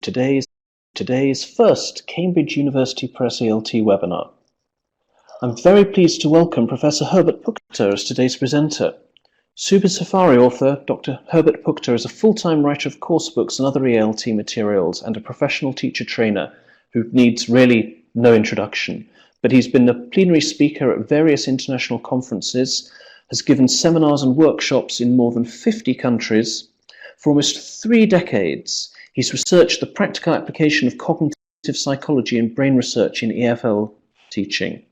today's first Cambridge University Press ELT webinar. I'm very pleased to welcome Professor Herbert Puchter as today's presenter. Super Safari author Dr. Herbert Puchter is a full-time writer of coursebooks and other ELT materials and a professional teacher trainer who needs really no introduction. But he's been a plenary speaker at various international conferences, has given seminars and workshops in more than 50 countries. For almost 3 decades, he's researched the practical application of cognitive psychology and brain research in EFL teaching.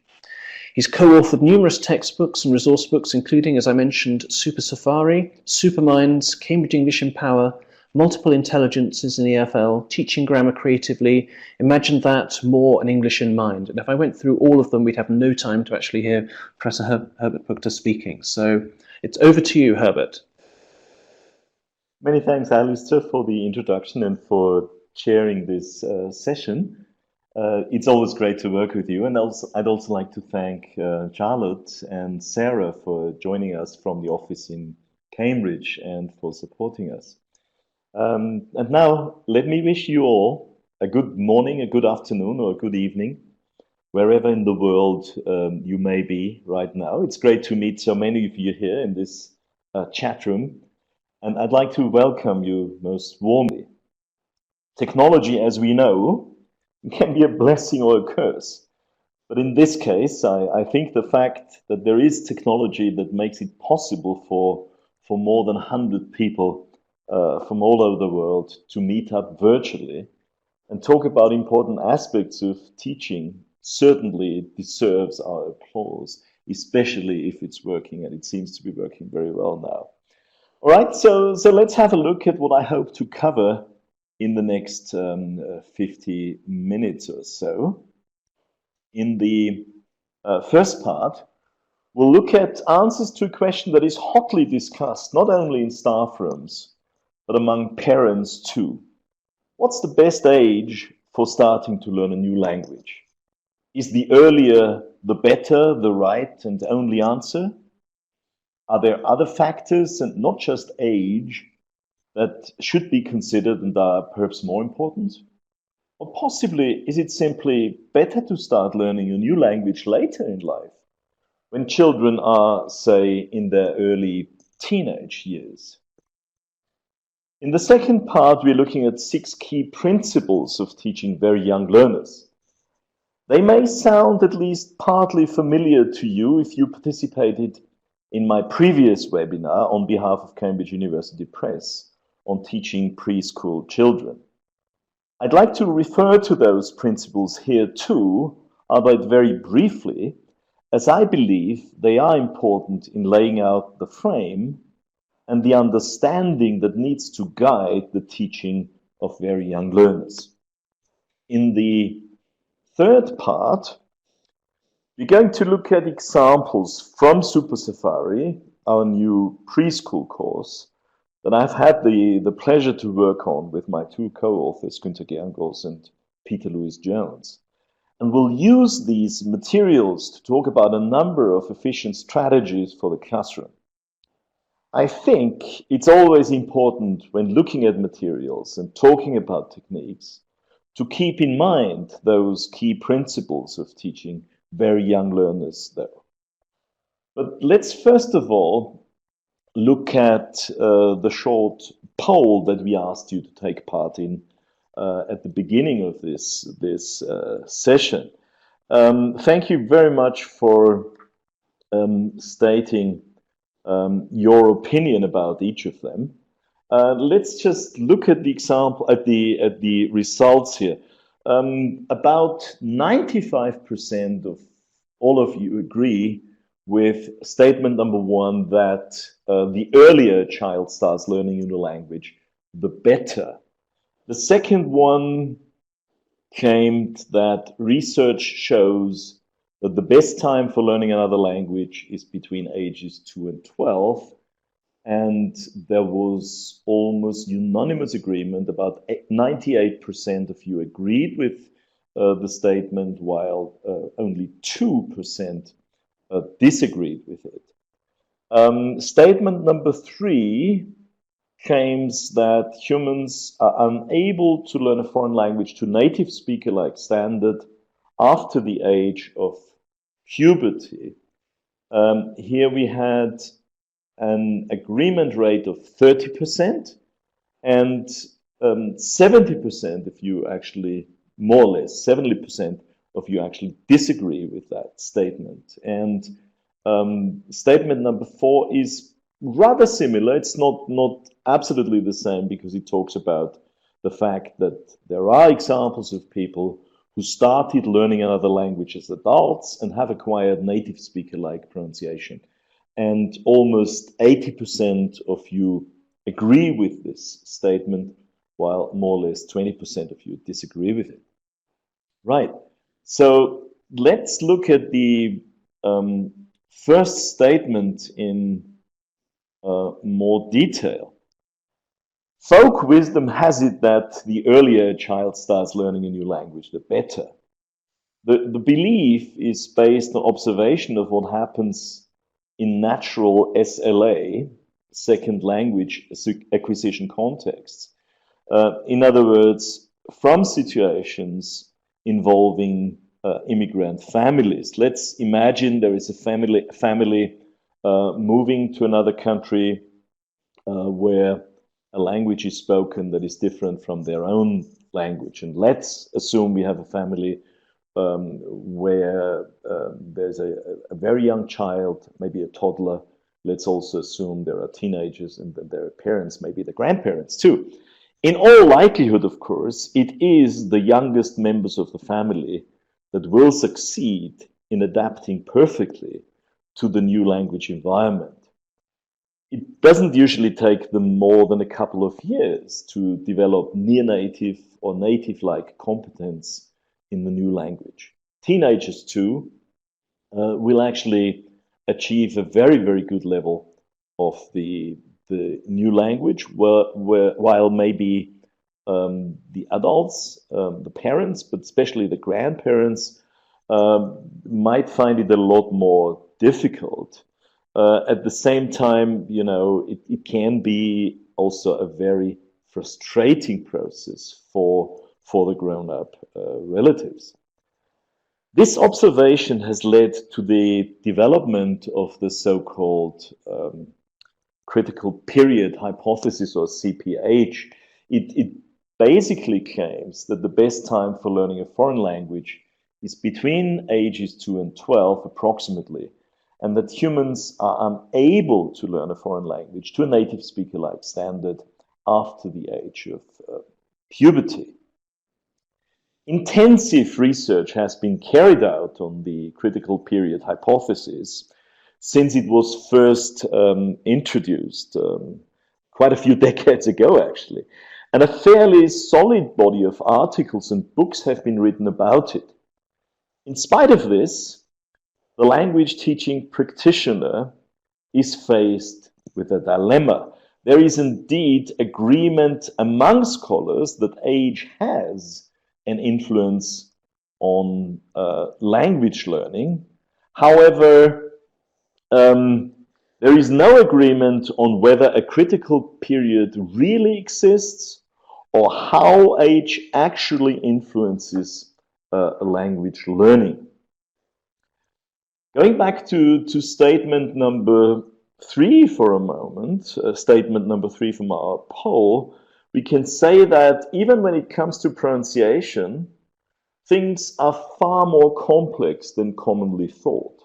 He's co-authored numerous textbooks and resource books, including, as I mentioned, Super Safari, Superminds, Cambridge English in Power, Multiple Intelligences in EFL, Teaching Grammar Creatively, Imagine That, More, and English in Mind. And if I went through all of them, we'd have no time to actually hear Professor Herbert Puchter speaking. So it's over to you, Herbert. Many thanks, Alistair, for the introduction and for chairing this session. It's always great to work with you, and I'd also like to thank Charlotte and Sarah for joining us from the office in Cambridge and for supporting us. And now, let me wish you all a good morning, a good afternoon, or a good evening, wherever in the world you may be right now. It's great to meet so many of you here in this chat room, and I'd like to welcome you most warmly. Technology, as we know, can be a blessing or a curse. But in this case, I think the fact that there is technology that makes it possible for more than 100 people from all over the world to meet up virtually and talk about important aspects of teaching certainly deserves our applause, especially if it's working, and it seems to be working very well now. All right, so let's have a look at what I hope to cover in the next 50 minutes or so. In the first part, we'll look at answers to a question that is hotly discussed, not only in staff rooms, but among parents too. What's the best age for starting to learn a new language? Is the earlier the better, the right and only answer? Are there other factors, and not just age, that should be considered and are perhaps more important? Or possibly, is it simply better to start learning a new language later in life, when children are, say, in their early teenage years? In the second part, we're looking at 6 key principles of teaching very young learners. They may sound at least partly familiar to you if you participated in my previous webinar on behalf of Cambridge University Press on teaching preschool children. I'd like to refer to those principles here too, albeit very briefly, as I believe they are important in laying out the frame and the understanding that needs to guide the teaching of very young learners. In the third part, we're going to look at examples from Super Safari, our new preschool course, that I've had the pleasure to work on with my 2 co-authors, Gunter Gerngross and Peter Louis Jones. And we'll use these materials to talk about a number of efficient strategies for the classroom. I think it's always important when looking at materials and talking about techniques to keep in mind those key principles of teaching very young learners, though. But let's first of all look at the short poll that we asked you to take part in at the beginning of this session. Thank you very much for stating your opinion about each of them. Let's just look at the example, at the results here. About 95% of all of you agree with statement number 1 that the earlier a child starts learning a new language, the better. The second one claimed that research shows that the best time for learning another language is between ages 2 and 12. And there was almost unanimous agreement. About 98% of you agreed with the statement, while only 2% disagreed with it. Statement number 3 claims that humans are unable to learn a foreign language to native speaker-like standard after the age of puberty. Here we had an agreement rate of 30%, and 70% of you actually, more or less, 70% of you actually disagree with that statement. And statement number 4 is rather similar. It's not absolutely the same, because it talks about the fact that there are examples of people who started learning another language as adults and have acquired native speaker-like pronunciation. And almost 80% of you agree with this statement, while more or less 20% of you disagree with it. Right. So let's look at the first statement in more detail. Folk wisdom has it that the earlier a child starts learning a new language, the better. The belief is based on observation of what happens in natural SLA, second language acquisition contexts. In other words, from situations involving immigrant families. Let's imagine there is a family moving to another country where a language is spoken that is different from their own language. And let's assume we have a family where there's a very young child, maybe a toddler. Let's also assume there are teenagers and that there are parents, maybe the grandparents too. In all likelihood, of course, it is the youngest members of the family that will succeed in adapting perfectly to the new language environment. It doesn't usually take them more than a couple of years to develop near-native or native-like competence in the new language. Teenagers too will actually achieve a very, very good level of the new language, while maybe the adults, the parents, but especially the grandparents, might find it a lot more difficult. At the same time, you know, it can be also a very frustrating process for the grown-up relatives. This observation has led to the development of the so-called critical period hypothesis, or CPH. It basically claims that the best time for learning a foreign language is between ages 2 and 12 approximately, and that humans are unable to learn a foreign language to a native speaker-like standard after the age of puberty. Intensive research has been carried out on the critical period hypothesis since it was first introduced quite a few decades ago, actually. And a fairly solid body of articles and books have been written about it. In spite of this, the language teaching practitioner is faced with a dilemma. There is indeed agreement among scholars that age has an influence on language learning. However, there is no agreement on whether a critical period really exists or how age actually influences language learning. Going back to statement number 3 for a moment, statement number 3 from our poll, we can say that even when it comes to pronunciation, things are far more complex than commonly thought.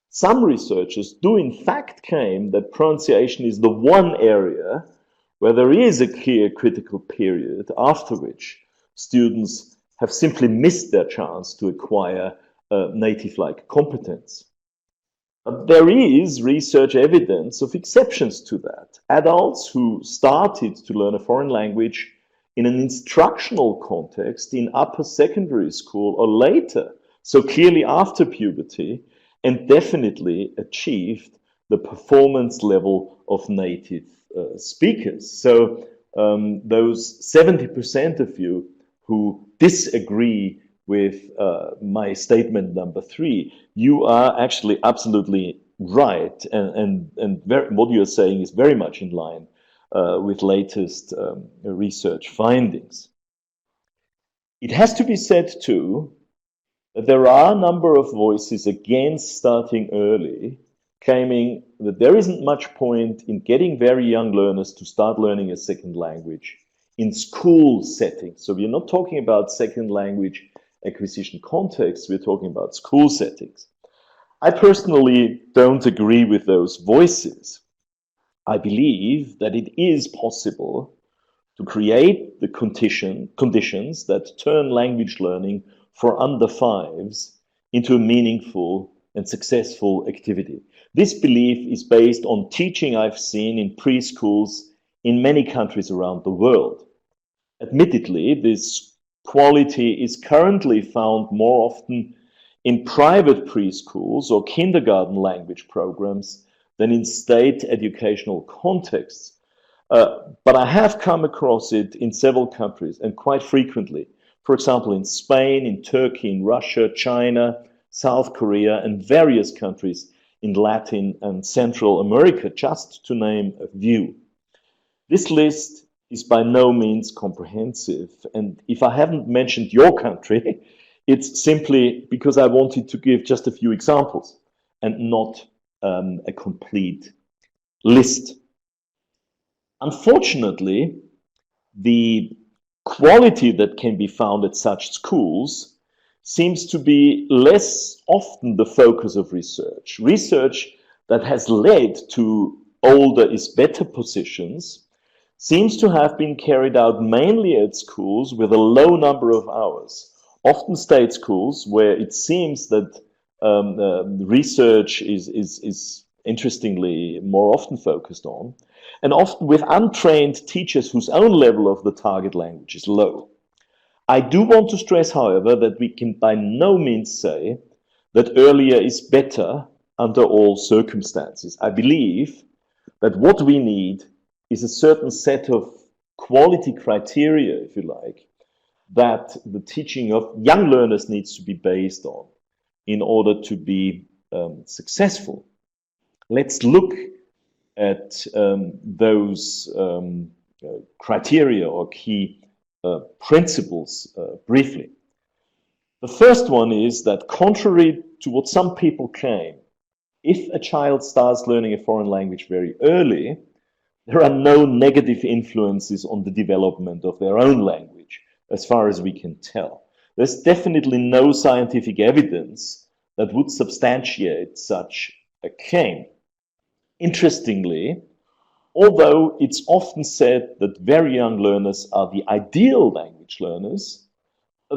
Some researchers do in fact claim that pronunciation is the one area where there is a clear critical period after which students have simply missed their chance to acquire native-like competence. But there is research evidence of exceptions to that. Adults who started to learn a foreign language in an instructional context in upper secondary school or later, so clearly after puberty, and definitely achieved the performance level of native speakers. So those 70% of you who disagree with my statement number 3, you are actually absolutely right, and what you're saying is very much in line with latest research findings. It has to be said too that there are a number of voices against starting early, claiming that there isn't much point in getting very young learners to start learning a second language in school settings. So we're not talking about second language acquisition contexts, we're talking about school settings. I personally don't agree with those voices. I believe that it is possible to create the conditions that turn language learning for under fives into a meaningful and successful activity. This belief is based on teaching I've seen in preschools in many countries around the world. Admittedly, this quality is currently found more often in private preschools or kindergarten language programs than in state educational contexts. But I have come across it in several countries and quite frequently. For example, in Spain, in Turkey, in Russia, China, South Korea, and various countries in Latin and Central America, just to name a few. This list is by no means comprehensive, and if I haven't mentioned your country, it's simply because I wanted to give just a few examples and not a complete list. Unfortunately, the quality that can be found at such schools seems to be less often the focus of research. Research that has led to older is better positions seems to have been carried out mainly at schools with a low number of hours, often state schools where it seems that research is interestingly more often focused on, and often with untrained teachers whose own level of the target language is low. I do want to stress, however, that we can by no means say that earlier is better under all circumstances. I believe that what we need is a certain set of quality criteria, if you like, that the teaching of young learners needs to be based on in order to be successful. Let's look at those criteria or key principles briefly. The first one is that, contrary to what some people claim, if a child starts learning a foreign language very early, there are no negative influences on the development of their own language, as far as we can tell. There's definitely no scientific evidence that would substantiate such a claim. Interestingly, although it's often said that very young learners are the ideal language learners,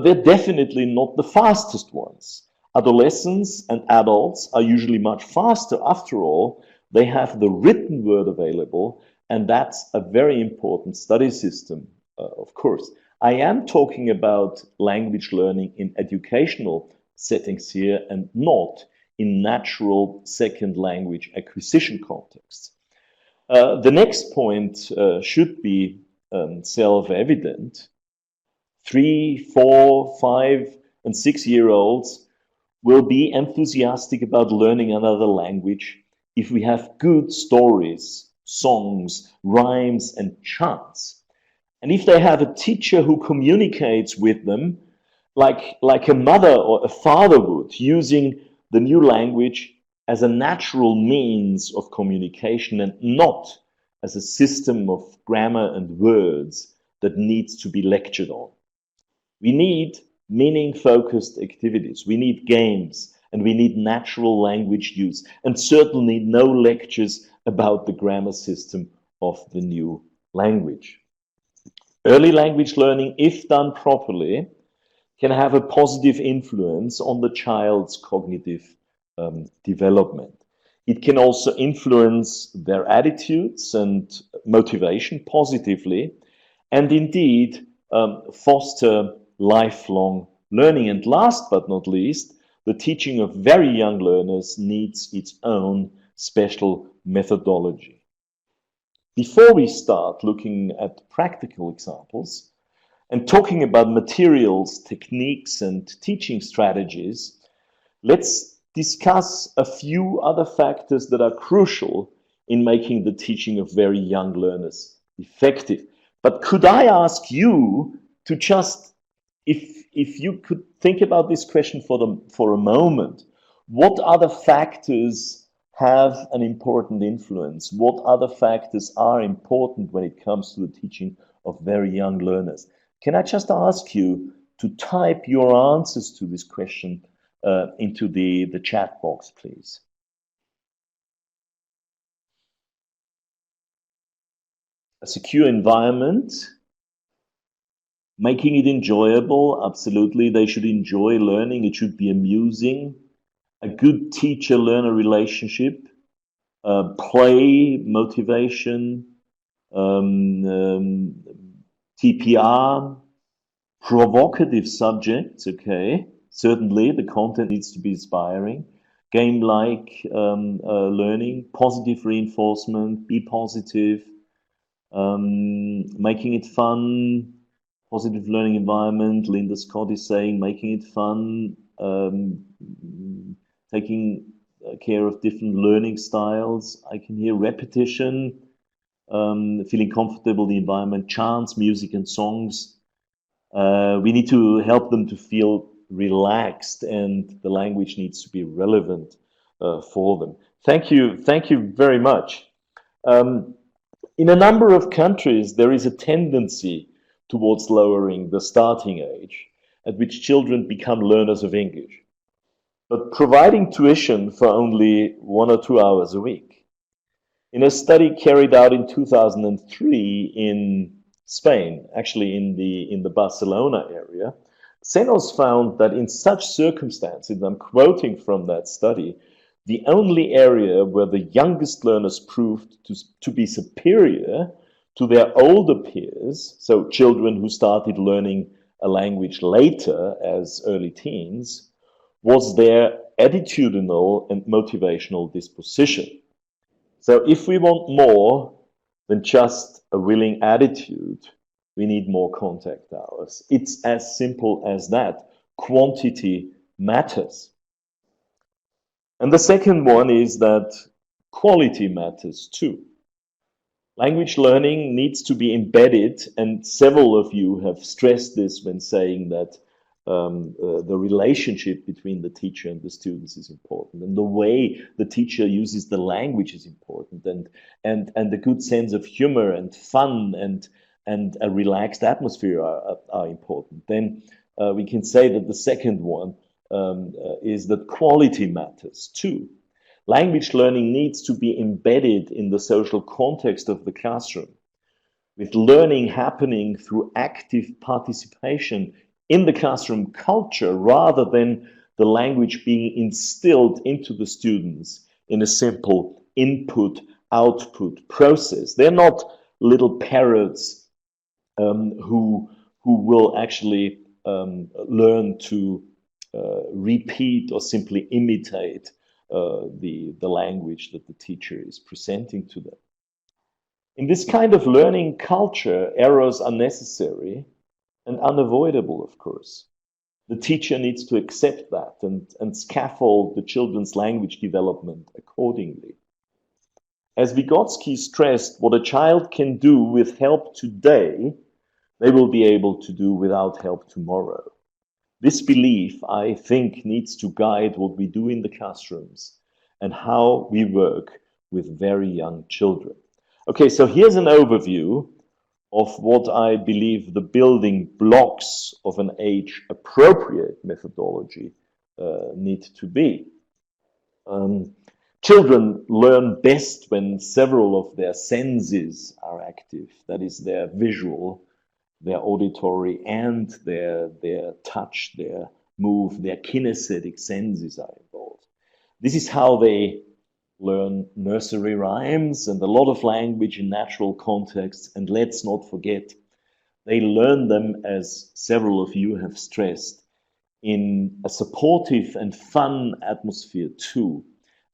they're definitely not the fastest ones. Adolescents and adults are usually much faster. After all, they have the written word available, and that's a very important study system, of course. I am talking about language learning in educational settings here and not in natural second language acquisition contexts. The next point should be self-evident. 3, 4, 5, and 6-year-olds will be enthusiastic about learning another language if we have good stories, songs, rhymes, and chants. And if they have a teacher who communicates with them like a mother or a father would, using the new language as a natural means of communication and not as a system of grammar and words that needs to be lectured on. We need meaning-focused activities. We need games, and we need natural language use, and certainly no lectures about the grammar system of the new language. Early language learning, if done properly, can have a positive influence on the child's cognitive development. It can also influence their attitudes and motivation positively, and indeed foster lifelong learning. And last but not least, the teaching of very young learners needs its own special methodology. Before we start looking at practical examples and talking about materials, techniques, and teaching strategies, let's discuss a few other factors that are crucial in making the teaching of very young learners effective. But could I ask you to just, if you could think about this question for a moment, what other factors have an important influence? What other factors are important when it comes to the teaching of very young learners? Can I just ask you to type your answers to this question into the chat box, please? A secure environment, making it enjoyable, absolutely. They should enjoy learning. It should be amusing. A good teacher-learner relationship, play, motivation, TPR, provocative subjects, okay. Certainly, the content needs to be inspiring. Game-like learning, positive reinforcement, be positive, making it fun, positive learning environment. Linda Scott is saying making it fun, taking care of different learning styles. I can hear repetition, feeling comfortable, the environment, chants, music and songs. We need to help them to feel relaxed, and the language needs to be relevant for them. Thank you very much. In a number of countries, there is a tendency towards lowering the starting age at which children become learners of English, but providing tuition for only 1 or 2 hours a week. In a study carried out in 2003 in Spain, actually in the Barcelona area, Senos found that in such circumstances, I'm quoting from that study, the only area where the youngest learners proved to be superior to their older peers, so children who started learning a language later as early teens, was their attitudinal and motivational disposition. So if we want more than just a willing attitude, we need more contact hours. It's as simple as that. Quantity matters. And the second one is that quality matters too. Language learning needs to be embedded, and several of you have stressed this when saying that the relationship between the teacher and the students is important, and the way the teacher uses the language is important, and a good sense of humor and fun and a relaxed atmosphere are important. Then we can say that the second one is that quality matters too. Language learning needs to be embedded in the social context of the classroom, with learning happening through active participation in the classroom culture rather than the language being instilled into the students in a simple input-output process. They're not little parrots who will actually learn to repeat or simply imitate the language that the teacher is presenting to them. In this kind of learning culture, errors are necessary and unavoidable, of course. The teacher needs to accept that and scaffold the children's language development accordingly. As Vygotsky stressed, what a child can do with help today, they will be able to do without help tomorrow. This belief, I think, needs to guide what we do in the classrooms and how we work with very young children. Okay, so here's an overview of what I believe the building blocks of an age-appropriate methodology need to be. Children learn best when several of their senses are active, that is, their visual, their auditory, and their touch, their move, their kinesthetic senses are involved. This is how they learn nursery rhymes and a lot of language in natural contexts. And let's not forget, they learn them, as several of you have stressed, in a supportive and fun atmosphere too.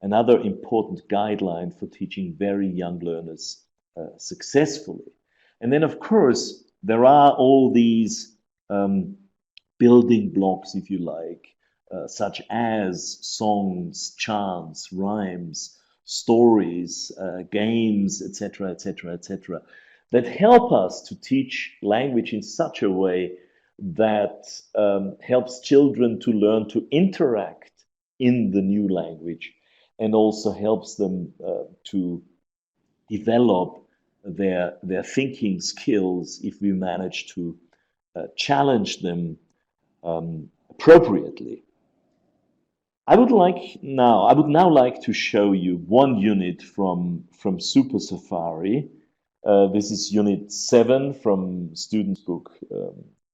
Another important guideline for teaching very young learners successfully. And then, of course, there are all these building blocks, if you like, such as songs, chants, rhymes, stories, games, etc., etc., etc. that help us to teach language in such a way that helps children to learn to interact in the new language and also helps them to develop their thinking skills if we manage to challenge them appropriately. I would now like to show you one unit from Super Safari. This is unit 7 from student book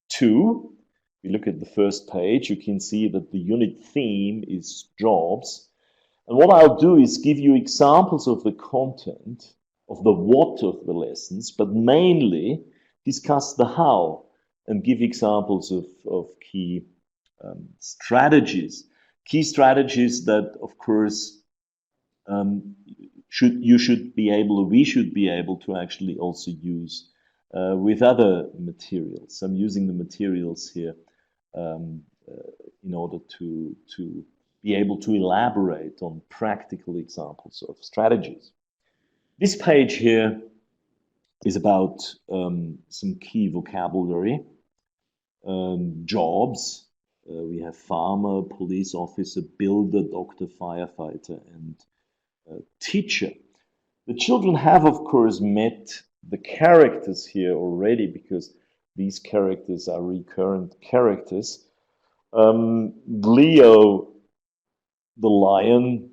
2. If you look at the first page, you can see that the unit theme is jobs. And what I'll do is give you examples of the content, of the what of the lessons, but mainly discuss the how and give examples of key strategies. Key strategies that, of course, we should be able to actually also use with other materials. I'm using the materials here in order to be able to elaborate on practical examples of strategies. This page here is about some key vocabulary, jobs. We have farmer, police officer, builder, doctor, firefighter, and teacher. The children have, of course, met the characters here already because these characters are recurrent characters. Leo, the lion,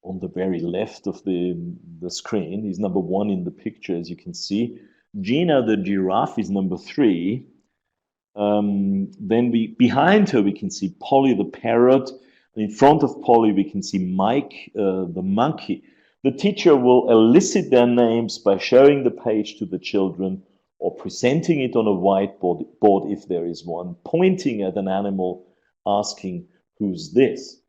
on the very left of the screen, is number 1 in the picture, as you can see. Gina, the giraffe, is number 3. Then behind her we can see Polly the parrot. In front of Polly we can see Mike the monkey. The teacher will elicit their names by showing the page to the children or presenting it on a whiteboard if there is one, pointing at an animal, asking, "Who's this?"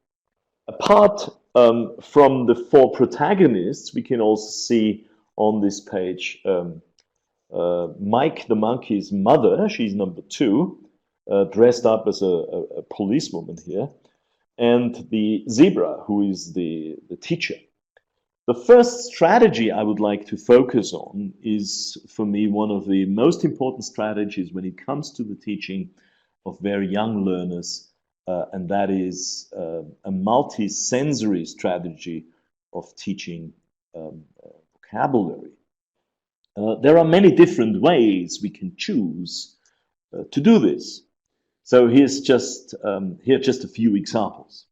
Apart from the 4 protagonists, we can also see on this page Mike the monkey's mother. She's number 2, dressed up as a policewoman here, and the zebra, who is the teacher. The first strategy I would like to focus on is, for me, one of the most important strategies when it comes to the teaching of very young learners, and that is a multi-sensory strategy of teaching vocabulary. There are many different ways we can choose to do this. So here's just a few examples.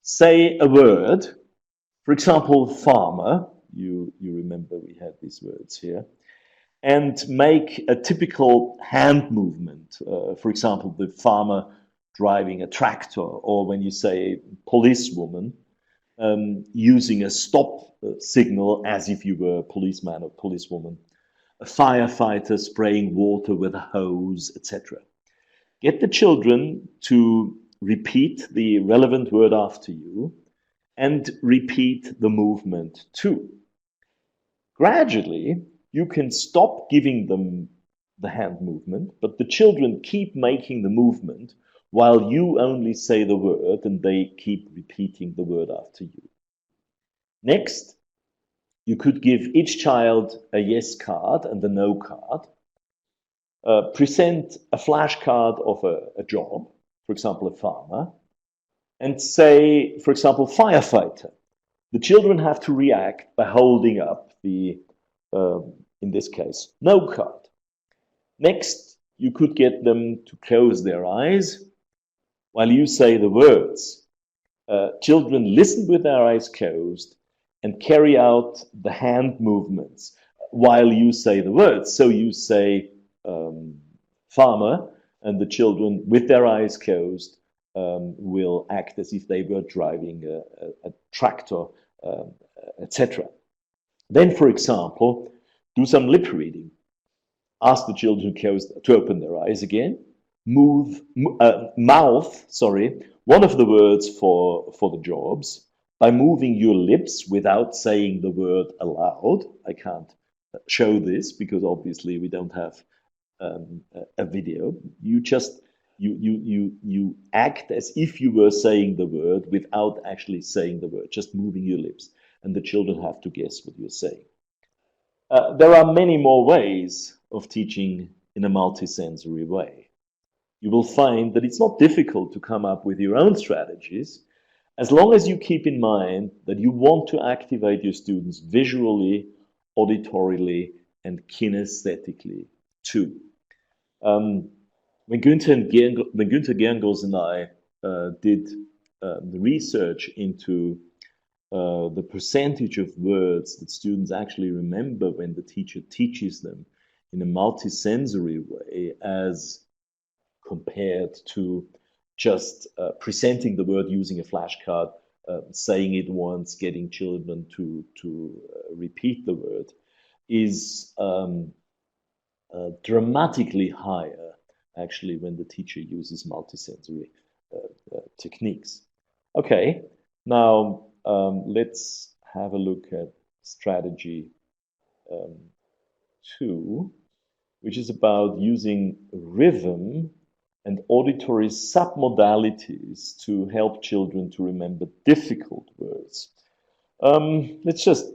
Say a word, for example, farmer. You remember we had these words here, and make a typical hand movement. For example, the farmer driving a tractor, or when you say policewoman, using a stop signal as if you were a policeman or policewoman, a firefighter spraying water with a hose, etc. Get the children to repeat the relevant word after you and repeat the movement too. Gradually, you can stop giving them the hand movement, but the children keep making the movement while you only say the word and they keep repeating the word after you. Next, you could give each child a yes card and a no card. Present a flashcard of a job, for example, a farmer, and say, for example, firefighter. The children have to react by holding up the, in this case, no card. Next, you could get them to close their eyes while you say the words. Children listen with their eyes closed and carry out the hand movements while you say the words. So you say farmer, and the children with their eyes closed will act as if they were driving a tractor, etc. Then, for example, do some lip reading. Ask the children to open their eyes again. Mouth, one of the words for the jobs, by moving your lips without saying the word aloud. I can't show this because obviously we don't have a video. You just you act as if you were saying the word without actually saying the word, just moving your lips, and the children have to guess what you're saying. There are many more ways of teaching in a multisensory way. You will find that it's not difficult to come up with your own strategies, as long as you keep in mind that you want to activate your students visually, auditorily, and kinesthetically too. When Gunter Gerngross and I did the research into the percentage of words that students actually remember when the teacher teaches them in a multisensory way as compared to just presenting the word using a flashcard, saying it once, getting children to repeat the word, is dramatically higher, actually, when the teacher uses multisensory techniques. Okay, now let's have a look at strategy 2, which is about using rhythm and auditory submodalities to help children to remember difficult words. Let's just,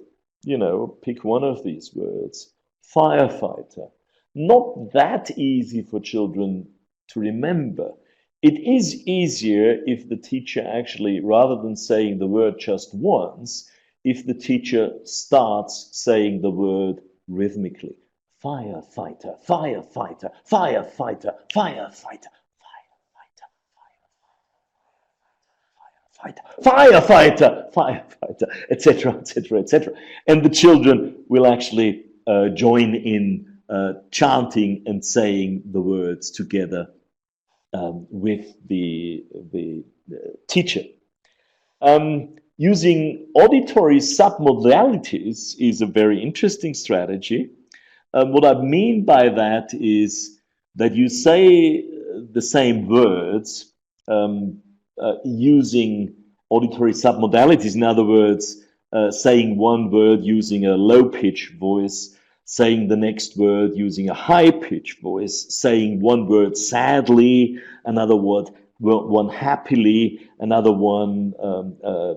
pick one of these words, firefighter. Not that easy for children to remember. It is easier if the teacher actually, rather than saying the word just once, if the teacher starts saying the word rhythmically. Firefighter, firefighter, firefighter, firefighter, firefighter, firefighter, etc., etc., etc. And the children will actually join in chanting and saying the words together with the teacher. Using auditory submodalities is a very interesting strategy. What I mean by that is that you say the same words using auditory submodalities. In other words, saying one word using a low-pitch voice, saying the next word using a high-pitched voice, saying one word sadly, another word one happily, another one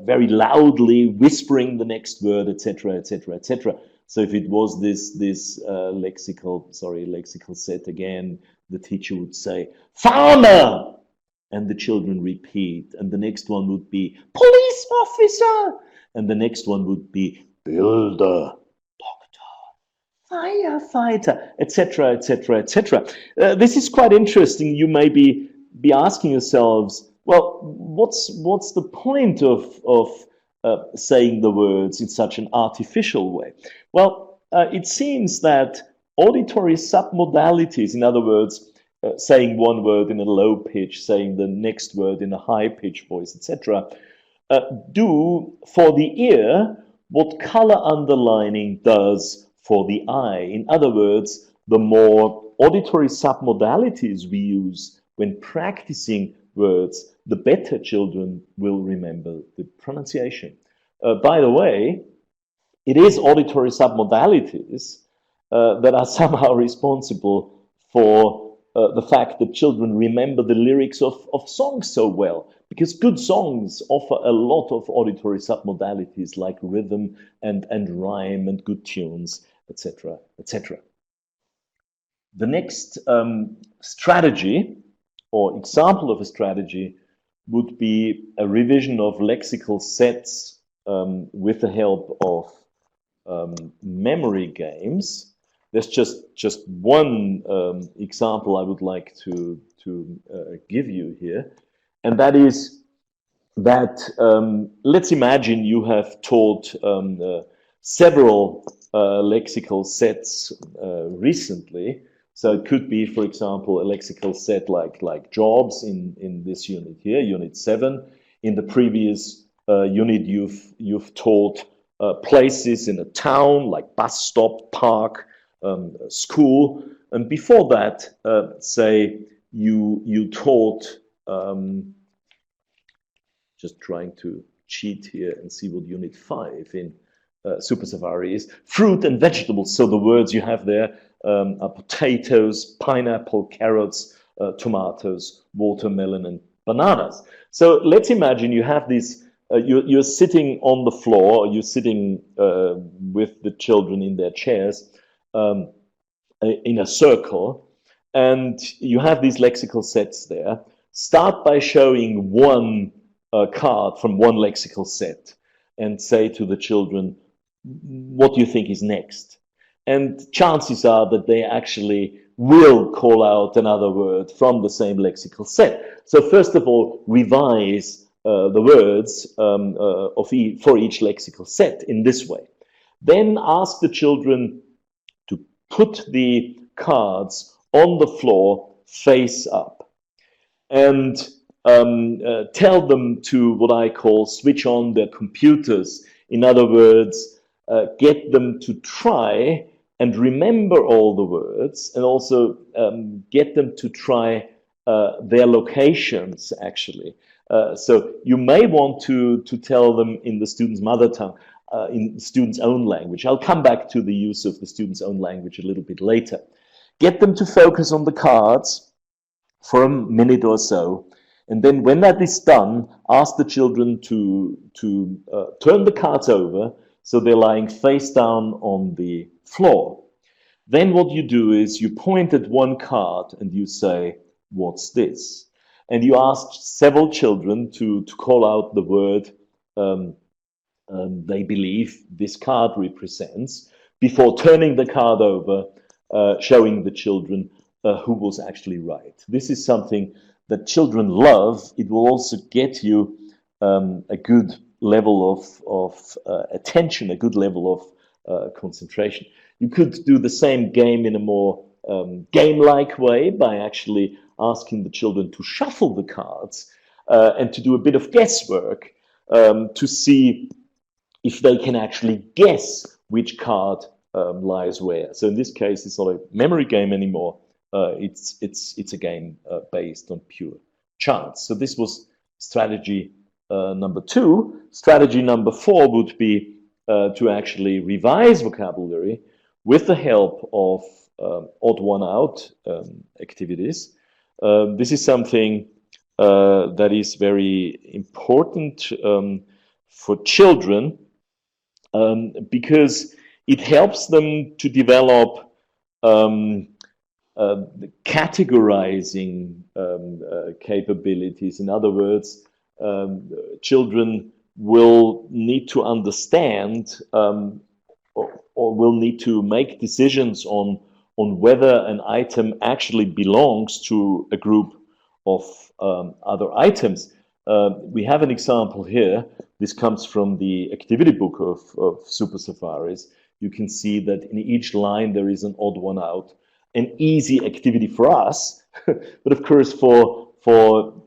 very loudly, whispering the next word, etc., etc., etc. So if it was this lexical set again, the teacher would say, farmer! And the children repeat. And the next one would be, police officer! And the next one would be, builder, firefighter, etc., etc., etc. This is quite interesting. You may be asking yourselves, well, what's the point of saying the words in such an artificial way? Well, it seems that auditory submodalities, in other words, saying one word in a low pitch, saying the next word in a high pitch voice, etc., do for the ear what color underlining does for the eye. In other words, the more auditory submodalities we use when practicing words, the better children will remember the pronunciation. By the way, it is auditory submodalities that are somehow responsible for the fact that children remember the lyrics of songs so well, because good songs offer a lot of auditory submodalities like rhythm and rhyme and good tunes, etc., etc. The next strategy or example of a strategy would be a revision of lexical sets with the help of memory games. There's just one example I would like to give you here, and that is that let's imagine you have taught several lexical sets recently. So it could be, for example, a lexical set like jobs in this unit here, Unit 7. In the previous unit, you've taught places in a town like bus stop, park, school, and before that, say you taught, just trying to cheat here and see what Unit 5 in Super Safari is, fruit and vegetables. So the words you have there are potatoes, pineapple, carrots, tomatoes, watermelon, and bananas. So let's imagine you have these you're sitting on the floor, you're sitting with the children in their chairs um, in a circle, and you have these lexical sets there. Start by showing one card from one lexical set and say to the children, what do you think is next? And chances are that they actually will call out another word from the same lexical set. So first of all, revise the words for each lexical set in this way. Then ask the children to put the cards on the floor face up and tell them to, what I call, switch on their computers. In other words, get them to try and remember all the words, and also get them to try their locations, actually. So you may want to tell them in the student's mother tongue, in the student's own language. I'll come back to the use of the student's own language a little bit later. Get them to focus on the cards for a minute or so. And then when that is done, ask the children to turn the cards over so they're lying face down on the floor. Then what you do is you point at one card and you say, what's this? And you ask several children to call out the word they believe this card represents before turning the card over, showing the children who was actually right. This is something that children love. It will also get you a good level of attention, a good level of concentration. You could do the same game in a more game-like way by actually asking the children to shuffle the cards and to do a bit of guesswork to see if they can actually guess which card lies where. So in this case, it's not a memory game anymore. It's a game based on pure chance. So this was strategy number 2. Strategy number 4 would be to actually revise vocabulary with the help of odd one out activities. This is something that is very important for children because it helps them to develop categorizing capabilities. In other words, children will need to understand or will need to make decisions on whether an item actually belongs to a group of other items. We have an example here. This comes from the activity book of Super Safaris. You can see that in each line there is an odd one out, an easy activity for us, but of course for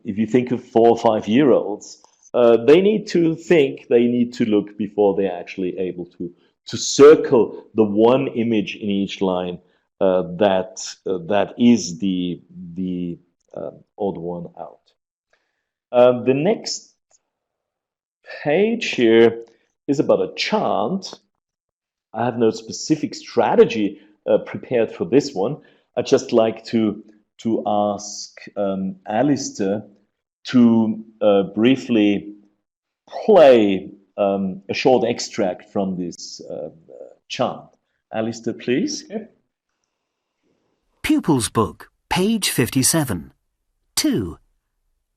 if you think of 4 or 5 year olds, they need to think, they need to look before they're actually able to circle the one image in each line that is the odd one out. The next page here is about a chant. I have no specific strategy prepared for this one. I'd just like to ask Alistair to briefly play a short extract from this chant. Alistair, please. Pupils' Book, page 57. 2.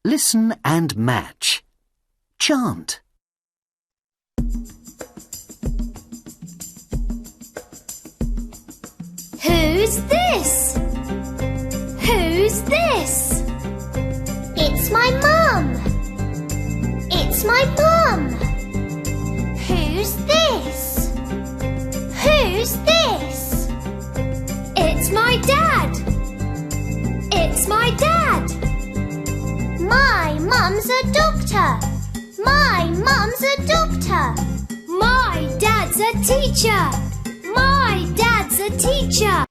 Listen and match. Chant. Who's this? Who's this? It's my mum. It's my mum. Who's this? Who's this? It's my dad. It's my dad. My mum's a doctor. My mum's a doctor. My dad's a teacher. My dad's a teacher.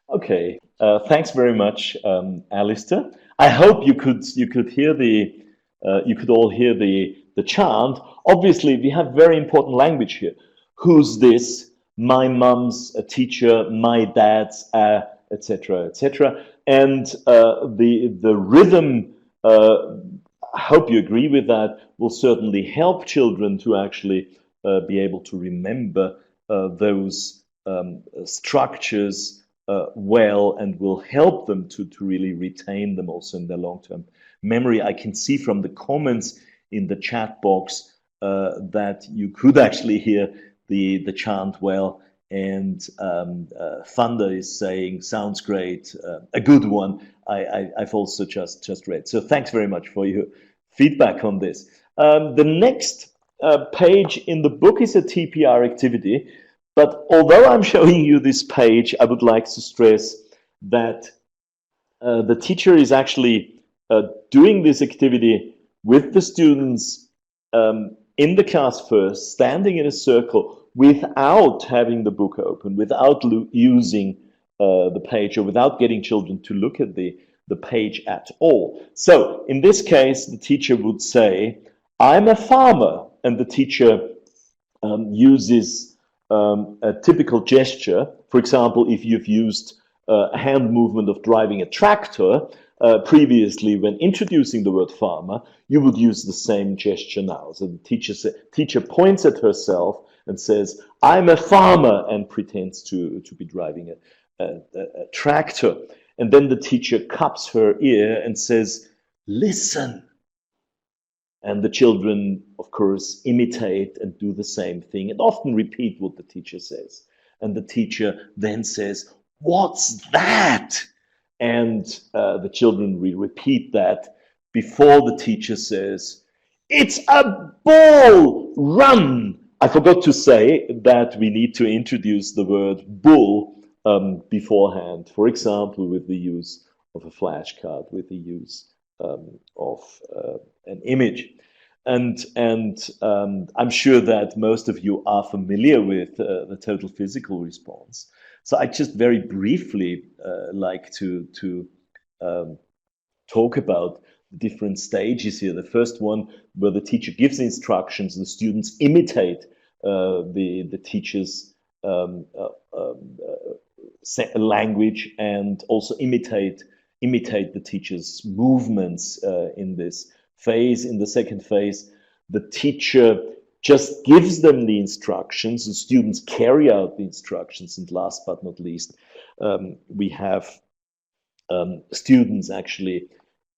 Okay, thanks very much, Alistair. I hope you could hear you could all hear the chant. Obviously, we have very important language here. Who's this? My mum's a teacher. My dad's etc., etc. And the rhythm I hope you agree with that, will certainly help children to actually be able to remember those structures well, and will help them to really retain them also in their long-term memory. I can see from the comments in the chat box that you could actually hear the chant well, and Thunder is saying, sounds great, a good one. I've also just read. So thanks very much for your feedback on this. The next page in the book is a TPR activity, but although I'm showing you this page, I would like to stress that the teacher is actually doing this activity with the students in the class first, standing in a circle without having the book open, without using the page, or without getting children to look at the page at all. So in this case, the teacher would say, I'm a farmer, and the teacher uses a typical gesture. For example, if you've used a hand movement of driving a tractor previously when introducing the word farmer, you would use the same gesture now. So the teacher points at herself and says, I'm a farmer, and pretends to be driving a tractor. And then the teacher cups her ear and says, listen. And the children, of course, imitate and do the same thing and often repeat what the teacher says. And the teacher then says, what's that? And the children will repeat that before the teacher says, it's a bull, run. I forgot to say that we need to introduce the word bull beforehand, for example, with the use of a flashcard, with the use of an image. And I'm sure that most of you are familiar with the total physical response. So I just very briefly like to talk about the different stages here. The first one, where the teacher gives instructions, the students imitate the teacher's language, and also imitate the teacher's movements in this phase. In the second phase, the teacher just gives them the instructions, the students carry out the instructions, and last but not least, we have students actually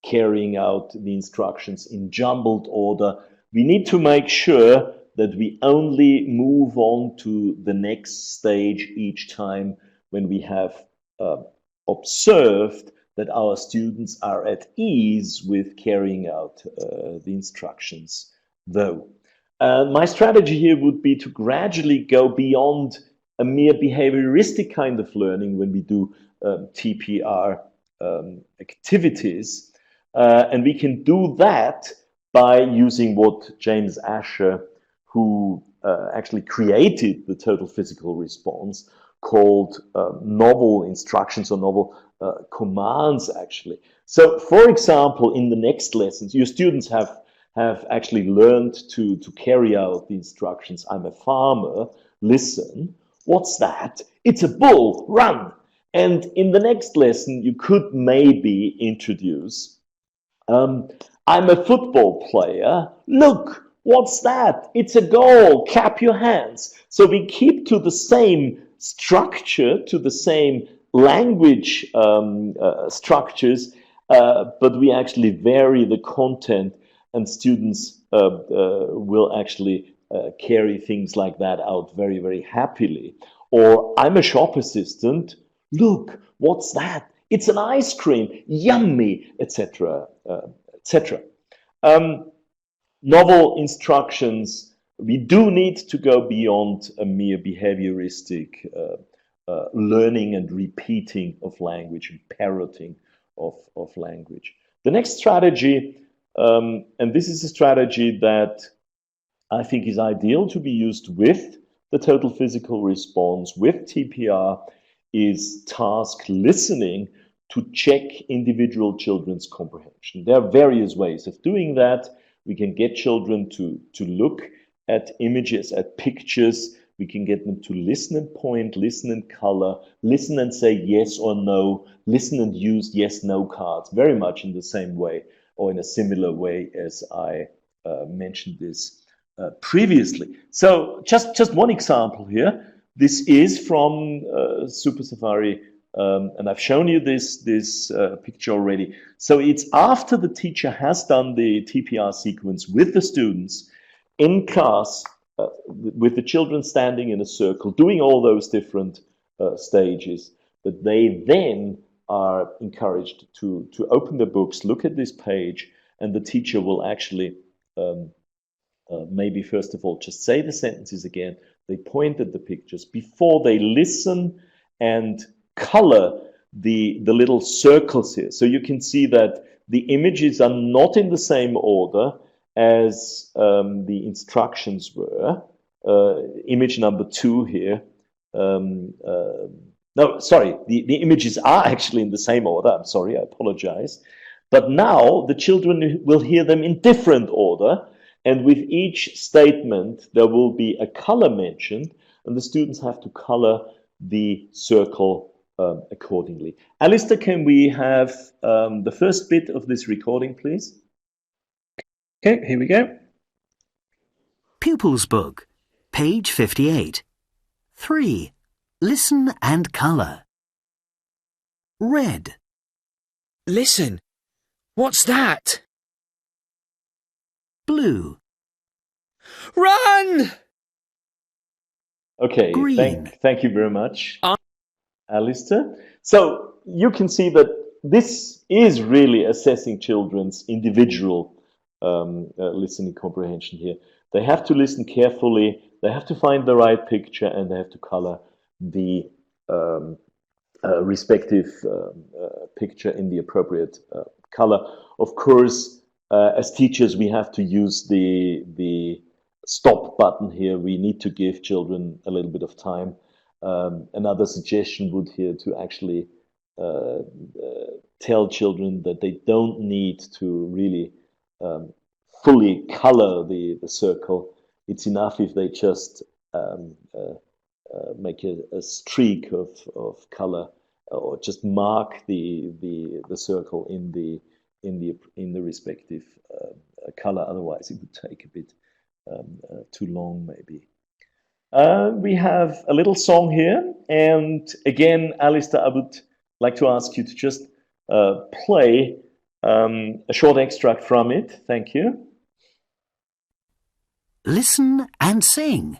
carrying out the instructions in jumbled order. We need to make sure that we only move on to the next stage each time when we have observed that our students are at ease with carrying out the instructions, though. My strategy here would be to gradually go beyond a mere behavioristic kind of learning when we do TPR activities. And we can do that by using what James Asher, who actually created the total physical response, called novel instructions or novel commands, actually. So, for example, in the next lessons, your students have actually learned to carry out the instructions. I'm a farmer, listen. What's that? It's a bull, run. And in the next lesson, you could maybe introduce, I'm a football player, look, what's that? It's a goal, clap your hands. So we keep to the same structure, to the same language structures, but we actually vary the content, and students will actually carry things like that out very, very happily. Or, I'm a shop assistant, look, what's that? It's an ice cream, yummy, etc., etc. Novel instructions, we do need to go beyond a mere behavioristic learning and repeating of language and parroting of language. The next strategy, and this is a strategy that I think is ideal to be used with the total physical response, with TPR, is task listening to check individual children's comprehension. There are various ways of doing that. We can get children to look at images, at pictures. We can get them to listen and point, listen and color, listen and say yes or no, listen and use yes-no cards, very much in the same way or in a similar way as I mentioned this previously. So just one example here. This is from Super Safari, and I've shown you this picture already. So it's after the teacher has done the TPR sequence with the students in class, with the children standing in a circle, doing all those different stages, that they then are encouraged to open the books, look at this page, and the teacher will actually maybe first of all just say the sentences again. They point at the pictures before they listen and color the little circles here. So you can see that the images are not in the same order as the instructions were. Image number 2 here. No, sorry, the images are actually in the same order. I'm sorry, I apologize. But now the children will hear them in different order, and with each statement there will be a color mentioned, and the students have to color the circle accordingly. Alistair, can we have the first bit of this recording, please? Okay, here we go. Pupils Book, page 58. 3. Listen and colour. Red. Listen. What's that? Blue. Run! Okay, Green. thank you very much, Alistair. So you can see that this is really assessing children's individual listening comprehension here. They have to listen carefully, they have to find the right picture, and they have to color the respective picture in the appropriate color. Of course, as teachers, we have to use the stop button here. We need to give children a little bit of time. Another suggestion would here to actually tell children that they don't need to really fully color the circle. It's enough if they just make a streak of color, or just mark the circle in the respective color. Otherwise, it would take a bit too long, maybe. We have a little song here, and again, Alistair, I would like to ask you to just play a short extract from it. Thank you. Listen and sing.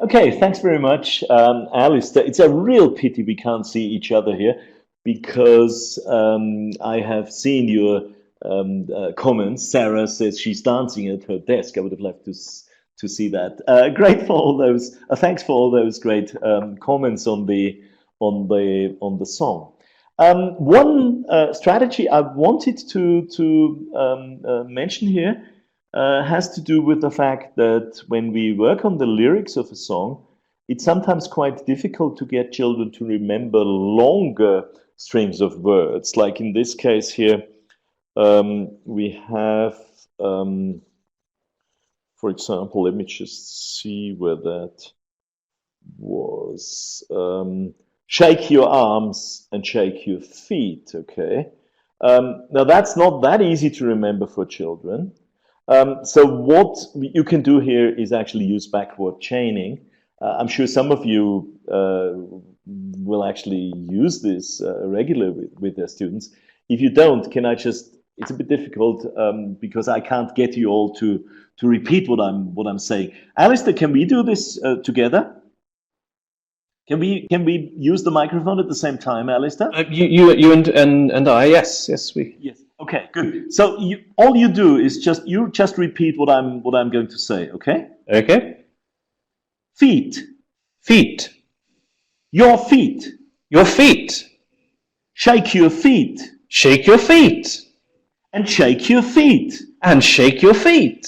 Okay, thanks very much, Alistair. It's a real pity we can't see each other here, because I have seen your comments. Sarah says she's dancing at her desk. I would have loved to see that. Great for all those. Thanks for all those great comments on the song. One strategy I wanted to mention here has to do with the fact that when we work on the lyrics of a song, it's sometimes quite difficult to get children to remember longer streams of words. Like in this case here, we have, for example, let me just see where that was. Shake your arms and shake your feet, okay? Now that's not that easy to remember for children. So what you can do here is actually use backward chaining. I'm sure some of you will actually use this regularly with their students. If you don't, can I just? It's a bit difficult because I can't get you all to repeat what I'm saying. Alistair, can we do this together? Can we use the microphone at the same time, Alistair? You and I, yes, we. Yes. Okay. Good. So all you do is just repeat what I'm going to say. Okay. Okay. Feet. Feet. Your feet. Your feet. Shake your feet. Shake your feet. And shake your feet. And shake your feet.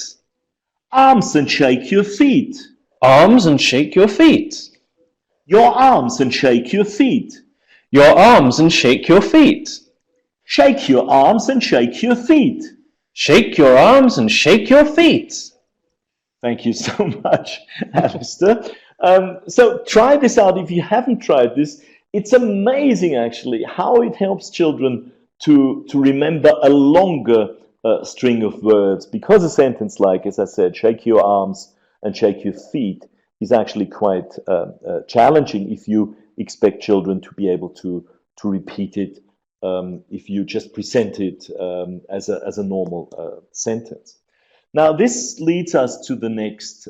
Arms and shake your feet. Arms and shake your feet. Your arms and shake your feet. Your arms and shake your feet. Shake your arms and shake your feet. Shake your arms and shake your feet. Thank you so much, Alistair. So try this out if you haven't tried this. It's amazing, actually, how it helps children to remember a longer string of words, because a sentence like, as I said, shake your arms and shake your feet is actually quite challenging if you expect children to be able to repeat it if you just present it as a normal sentence. Now, this leads us to the next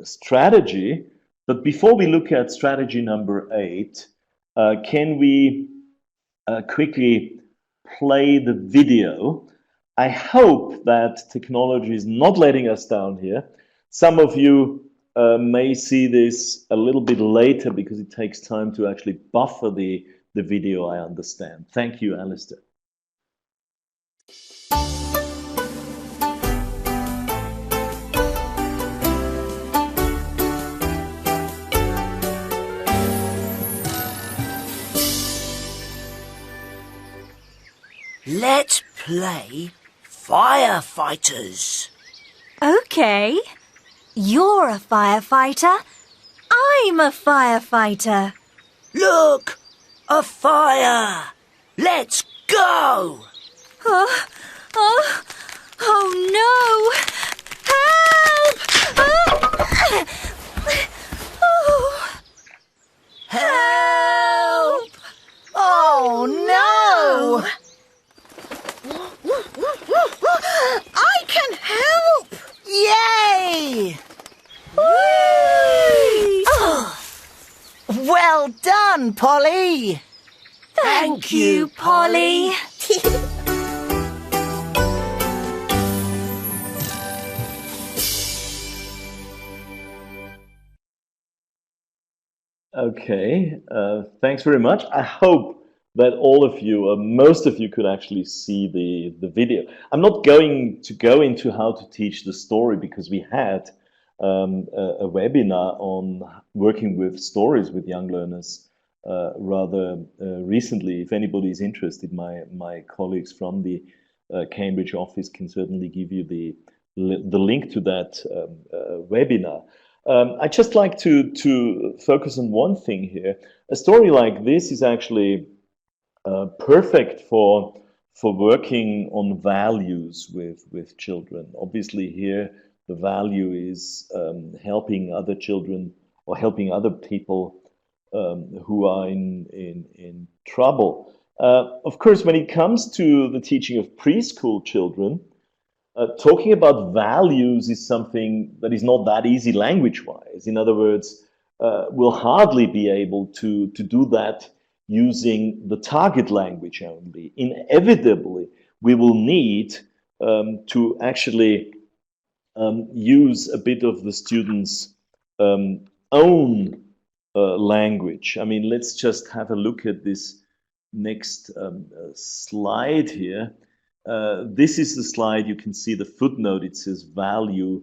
strategy. But before we look at strategy number 8, can we quickly play the video? I hope that technology is not letting us down here. Some of you may see this a little bit later because it takes time to actually buffer the video, I understand. Thank you, Alistair. Let's play firefighters. Okay. You're a firefighter. I'm a firefighter. Look! A fire! Let's go! Oh no! Help! Help! Oh no! I can help! Yay! Oh. Well done, Polly! Thank you, Polly. Okay, thanks very much. I hope that all of you, or most of you, could actually see the video. I'm not going to go into how to teach the story because we had a webinar on working with stories with young learners rather recently. If anybody is interested, my colleagues from the Cambridge office can certainly give you the link to that webinar. I'd just like to focus on one thing here. A story like this is actually perfect for working on values with children. Obviously here the value is helping other children or helping other people who are in trouble. Of course, when it comes to the teaching of preschool children, talking about values is something that is not that easy language-wise. In other words, we'll hardly be able to do that using the target language only. Inevitably, we will need to actually use a bit of the students' own language. I mean, let's just have a look at this next slide here. This is the slide. You can see the footnote. It says value,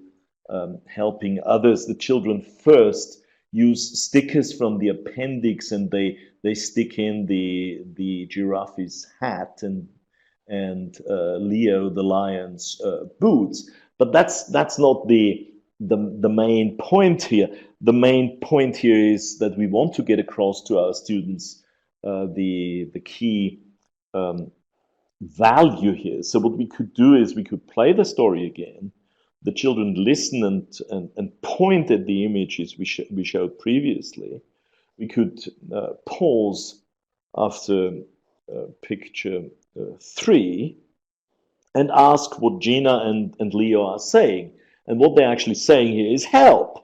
helping others. The children first use stickers from the appendix, and they stick in the giraffe's hat and Leo the lion's boots. But that's not the main point here. The main point here is that we want to get across to our students the key value here. So what we could do is we could play the story again. the children listen and point at the images we showed previously, we could pause after picture 3 and ask what Gina and Leo are saying. And what they're actually saying here is help.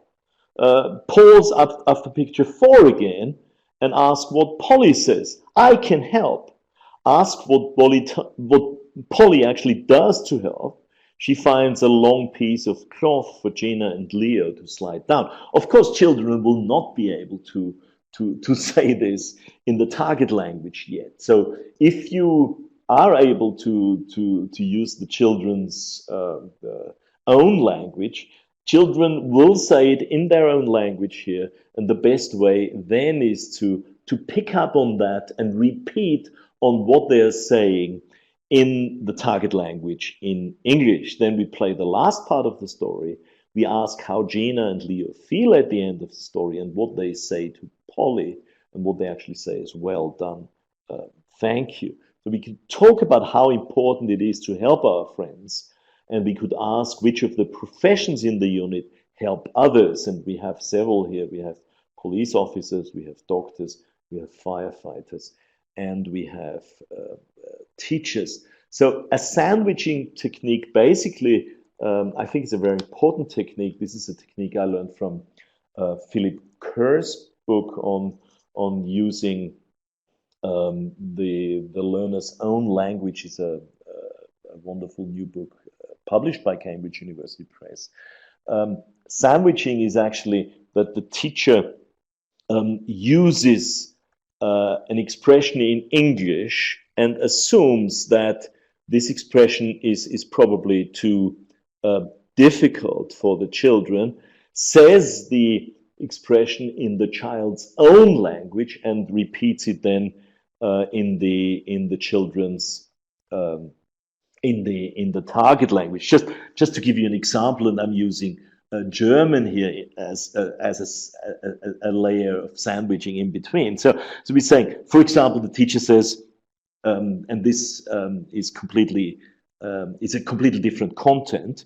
Pause after picture 4 again and ask what Polly says. I can help. Ask what Polly actually does to help. She finds a long piece of cloth for Gina and Leo to slide down. Of course, children will not be able to say this in the target language yet. So if you are able to use the children's own language, children will say it in their own language here, and the best way then is to pick up on that and repeat on what they're saying in the target language in English. Then we play the last part of the story. We ask how Gina and Leo feel at the end of the story and what they say to Polly, and what they actually say is well done, thank you. So we could talk about how important it is to help our friends, and we could ask which of the professions in the unit help others. And we have several here. We have police officers, we have doctors, we have firefighters, and we have teachers. So a sandwiching technique, basically, I think is a very important technique. This is a technique I learned from Philip Kerr's book on using the learner's own language. Is a wonderful new book published by Cambridge University Press. Sandwiching is actually that the teacher uses an expression in English and assumes that this expression is probably too difficult for the children, says the expression in the child's own language and repeats it then in the children's in the target language. Just to give you an example, and I'm using German here as a layer of sandwiching in between. So we're saying, for example, the teacher says, and this is a completely different content.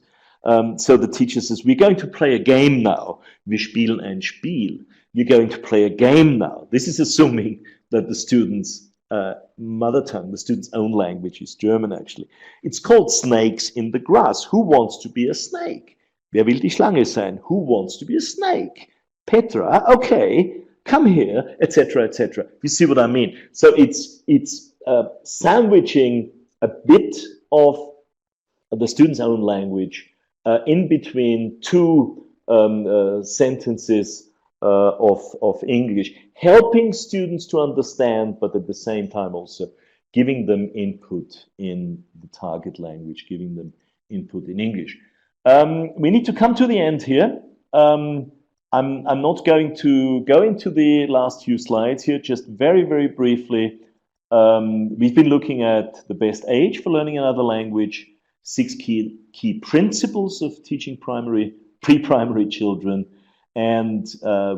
So the teacher says, we're going to play a game now. Wir spielen ein Spiel. You're going to play a game now. This is assuming that the student's mother tongue, the student's own language is German actually. It's called Snakes in the Grass. Who wants to be a snake? Wer will die Schlange sein? Who wants to be a snake? Petra, okay, come here, etc., etc. You see what I mean? So it's sandwiching a bit of the student's own language in between two sentences of English, helping students to understand, but at the same time also giving them input in the target language, giving them input in English. We need to come to the end here. I'm not going to go into the last few slides here, just very, very briefly. We've been looking at the best age for learning another language, 6 key principles of teaching pre-primary children, and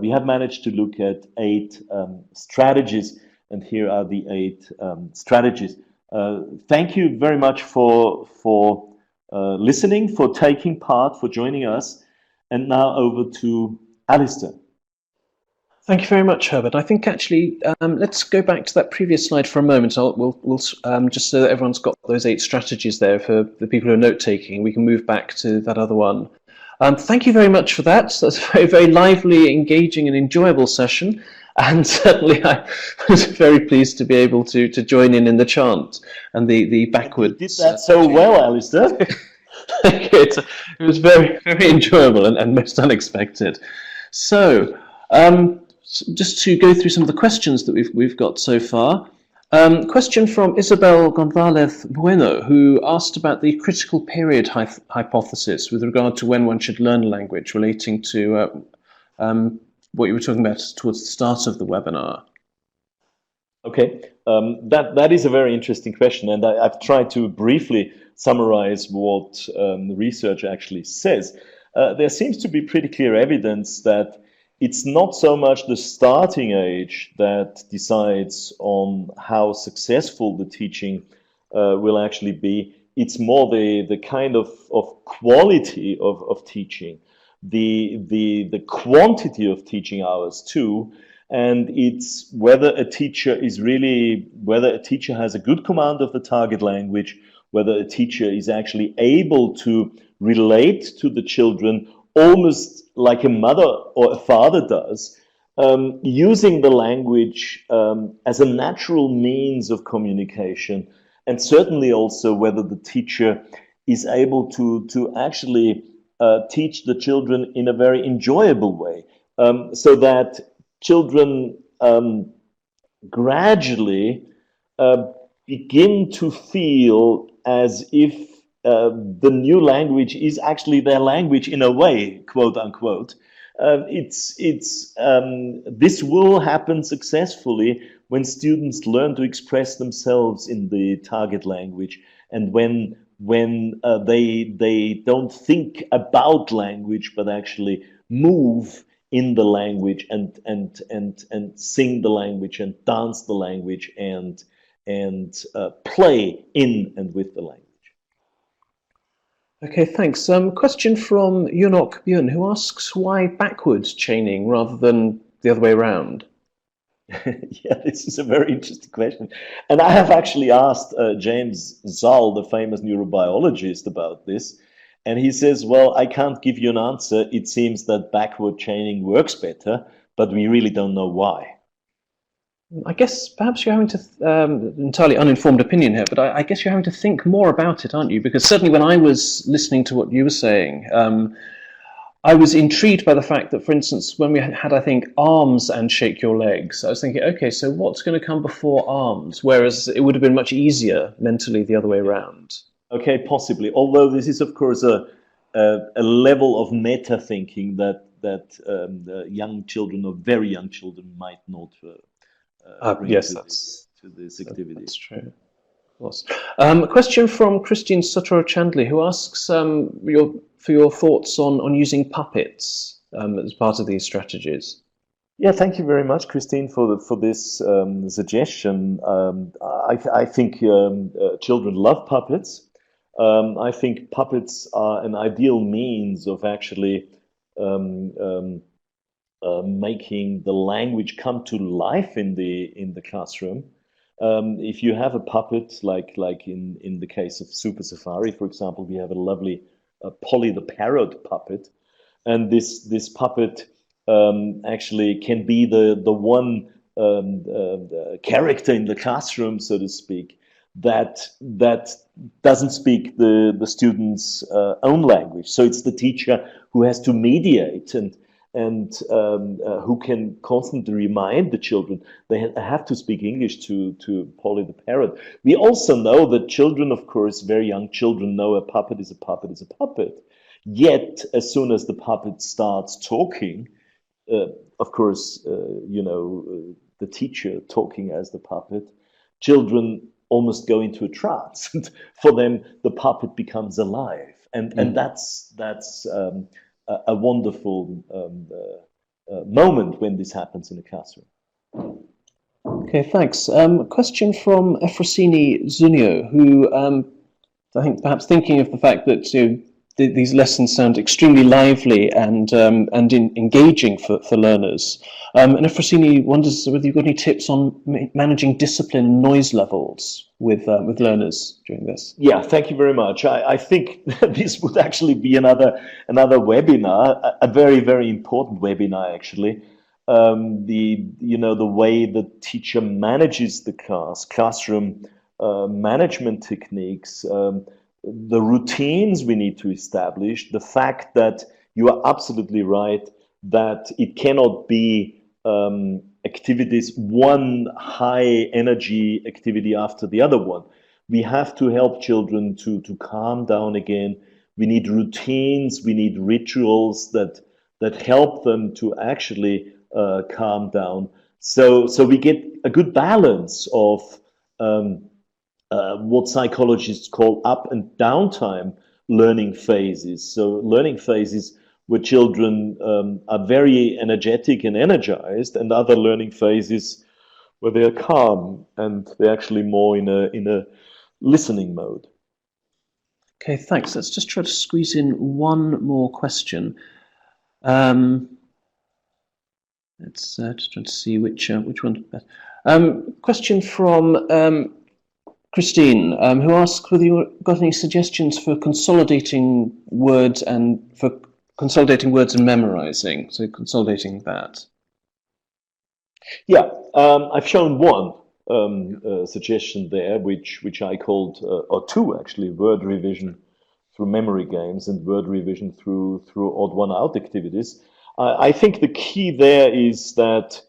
we have managed to look at 8 strategies, and here are the 8 strategies. Thank you very much for listening, for taking part, for joining us, and now over to Alistair. Thank you very much, Herbert. I think actually, let's go back to that previous slide for a moment. We'll just so that everyone's got those 8 strategies there for the people who are note-taking. We can move back to that other one. Thank you very much for that. That's a very, very lively, engaging and enjoyable session. And certainly I was very pleased to be able to join in the chant and the backwards. You did that so well, Alistair. It was very, very enjoyable and most unexpected. So, just to go through some of the questions that we've got so far. Question from Isabel Gonzalez Bueno, who asked about the critical period hypothesis with regard to when one should learn a language, relating to what you were talking about towards the start of the webinar. Okay, that is a very interesting question, and I've tried to briefly summarize what the research actually says. There seems to be pretty clear evidence that it's not so much the starting age that decides on how successful the teaching will actually be. it's more the kind of quality of teaching, the quantity of teaching hours too, and it's whether a teacher has a good command of the target language, whether a teacher is actually able to relate to the children almost like a mother or a father does, using the language as a natural means of communication, and certainly also whether the teacher is able to actually teach the children in a very enjoyable way, so that children gradually begin to feel as if the new language is actually their language in a way, quote unquote. This will happen successfully when students learn to express themselves in the target language, and when they don't think about language but actually move in the language and sing the language and dance the language and play in and with the language. Okay, thanks. Question from Yunok Byun, who asks why backwards chaining rather than the other way around? Yeah, this is a very interesting question. And I have actually asked James Zoll, the famous neurobiologist, about this. And he says, well, I can't give you an answer. It seems that backward chaining works better, but we really don't know why. I guess perhaps you're having to, entirely uninformed opinion here, but I guess you're having to think more about it, aren't you? Because certainly when I was listening to what you were saying, I was intrigued by the fact that, for instance, when we had, I think, arms and shake your legs, I was thinking, okay, so what's going to come before arms? Whereas it would have been much easier mentally the other way around. Okay, possibly. Although this is, of course, a level of meta thinking that young children or very young children might not bring yes, to this activity. That's true. A question from Christine Sutro-Chandley, who asks for your thoughts on using puppets as part of these strategies. Yeah, thank you very much, Christine, for this suggestion. I think children love puppets. I think puppets are an ideal means of actually making the language come to life in the classroom. If you have a puppet, like in the case of Super Safari, for example, we have a lovely Polly the parrot puppet, and this puppet actually can be the one character in the classroom, so to speak, that doesn't speak the student's own language. So it's the teacher who has to mediate and who can constantly remind the children they have to speak English to Polly the parrot. We also know that children, of course, very young children know a puppet is a puppet is a puppet. Yet, as soon as the puppet starts talking, of course, the teacher talking as the puppet, children almost go into a trance. For them, the puppet becomes alive, and that's a wonderful moment when this happens in a classroom. Okay, thanks. A question from Efrosini Zunio, who I think perhaps thinking of the fact that these lessons sound extremely lively and engaging for learners. And Efrosini wonders whether you've got any tips on managing discipline and noise levels with learners during this. Yeah, thank you very much. I think this would actually be another webinar, a very, very important webinar actually. The way the teacher manages the classroom management techniques, the routines we need to establish, the fact that you are absolutely right that it cannot be activities, one high energy activity after the other one. We have to help children to calm down again. We need routines, we need rituals that help them to actually calm down. So we get a good balance of what psychologists call up and downtime learning phases. So learning phases where children are very energetic and energized, and other learning phases where they are calm and they're actually more in a listening mode. Okay, thanks. Let's just try to squeeze in one more question. Let's just try to see which one. Question from Christine, who asks whether you've got any suggestions for consolidating words and memorizing. So consolidating that. Yeah, I've shown one suggestion there, which I called, or two actually, word revision through memory games and word revision through odd one out activities. I think the key there is that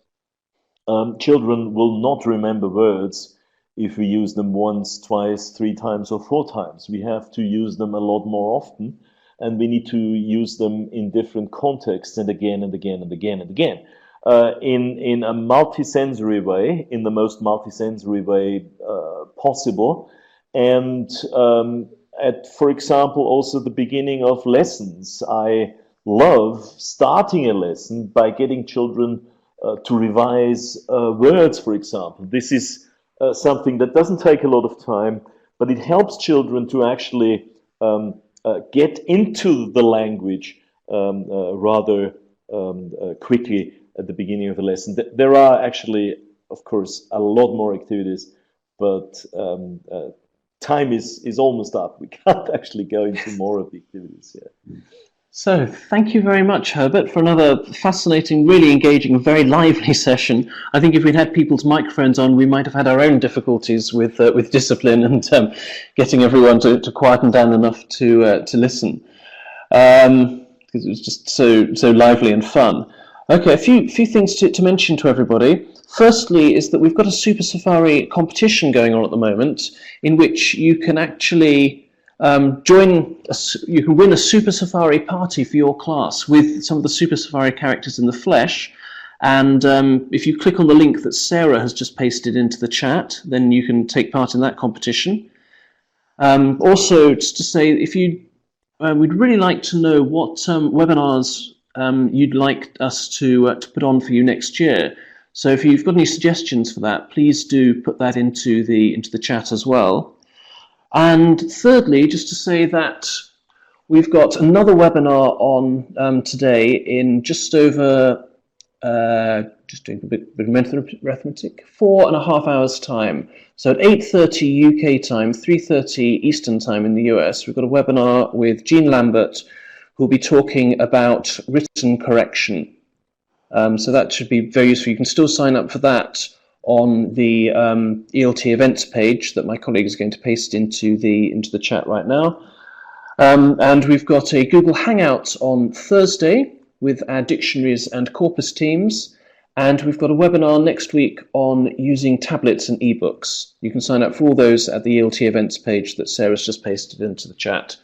children will not remember words if we use them once, twice, 3 times, or 4 times. We have to use them a lot more often, and we need to use them in different contexts and again and again and again and again. In a multisensory way, in the most multisensory way possible, and at, for example, also the beginning of lessons. I love starting a lesson by getting children to revise words, for example. This is something that doesn't take a lot of time, but it helps children to actually get into the language rather quickly at the beginning of the lesson. There are actually, of course, a lot more activities, but time is almost up. We can't actually go into more of the activities here. So, thank you very much, Herbert, for another fascinating, really engaging, very lively session. I think if we'd had people's microphones on, we might have had our own difficulties with discipline and getting everyone to quieten down enough to listen, because it was just so lively and fun. Okay, a few things to mention to everybody. Firstly, is that we've got a Super Safari competition going on at the moment, in which you can actually you can win a Super Safari party for your class with some of the Super Safari characters in the flesh. And if you click on the link that Sarah has just pasted into the chat, then you can take part in that competition. Also, just to say, if you we'd really like to know what webinars you'd like us to put on for you next year. So if you've got any suggestions for that, please do put that into the chat as well. And thirdly, just to say that we've got another webinar on today in just over, just doing a bit of arithmetic, 4.5 hours time. So at 8:30 UK time, 3:30 Eastern time in the US, we've got a webinar with Jean Lambert, who'll be talking about written correction. So that should be very useful. You can still sign up for that on the ELT events page that my colleague is going to paste into the chat right now. And we've got a Google Hangout on Thursday with our dictionaries and corpus teams. And we've got a webinar next week on using tablets and ebooks. You can sign up for all those at the ELT events page that Sarah's just pasted into the chat.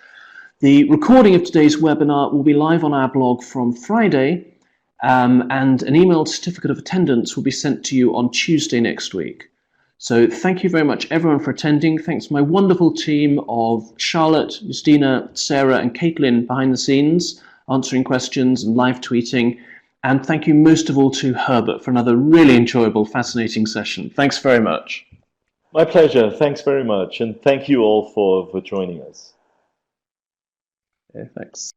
The recording of today's webinar will be live on our blog from Friday, and an emailed certificate of attendance will be sent to you on Tuesday next week. So thank you very much, everyone, for attending. Thanks to my wonderful team of Charlotte, Justina, Sarah, and Caitlin behind the scenes, answering questions and live tweeting. And thank you most of all to Herbert for another really enjoyable, fascinating session. Thanks very much. My pleasure. Thanks very much. And thank you all for joining us. Okay, thanks.